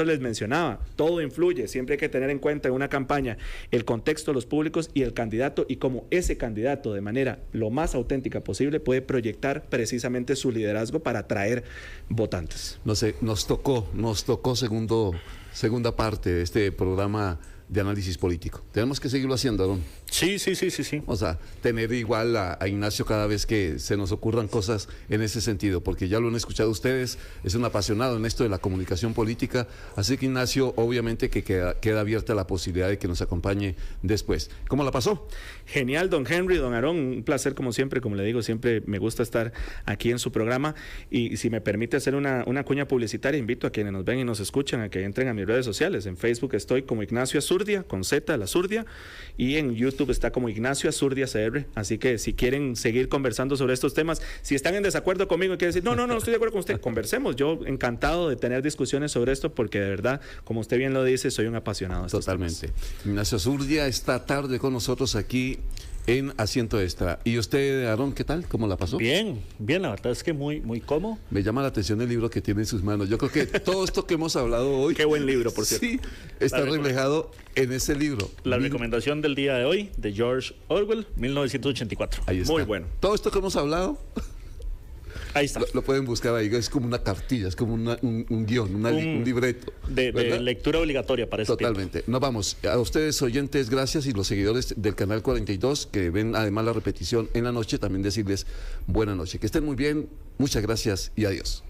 les mencionaba, todo influye, siempre hay que tener en cuenta en una campaña el contexto, los públicos y el candidato, y cómo ese candidato de manera lo más auténtica posible puede proyectar precisamente su liderazgo para atraer votantes. No sé, nos tocó segunda parte de este programa de análisis político. Tenemos que seguirlo haciendo, Aarón. Sí. O sea, tener igual a Ignacio cada vez que se nos ocurran cosas en ese sentido, porque ya lo han escuchado ustedes, es un apasionado en esto de la comunicación política, así que Ignacio, obviamente que queda abierta la posibilidad de que nos acompañe después. ¿Cómo la pasó? Genial, don Henry, don Aarón, un placer como siempre, como le digo, siempre me gusta estar aquí en su programa, y si me permite hacer una cuña publicitaria, invito a quienes nos ven y nos escuchan a que entren a mis redes sociales. En Facebook estoy como Ignacio Azurdia, con Z, la Azurdia, y en YouTube está como Ignacio Azurdia CR, así que si quieren seguir conversando sobre estos temas, si están en desacuerdo conmigo y quieren decir, no estoy de acuerdo con usted, conversemos. Yo encantado de tener discusiones sobre esto, porque de verdad, como usted bien lo dice, soy un apasionado. Totalmente. Ignacio Azurdia esta tarde con nosotros aquí en Asiento Extra. ¿Y usted, Aarón, qué tal? ¿Cómo la pasó? Bien, la verdad es que muy cómodo. Me llama la atención el libro que tiene en sus manos. Yo creo que todo esto que hemos hablado hoy... Qué buen libro, por cierto. Sí, está reflejado en ese libro. La recomendación del día de hoy, de George Orwell, 1984. Ahí está. Muy bueno. Todo esto que hemos hablado... Ahí está. Lo pueden buscar ahí, es como una cartilla, es como un guión, un libreto. De lectura obligatoria para ese Totalmente. Nos vamos. A ustedes, oyentes, gracias, y los seguidores del Canal 42, que ven además la repetición en la noche, también decirles buena noche. Que estén muy bien, muchas gracias y adiós.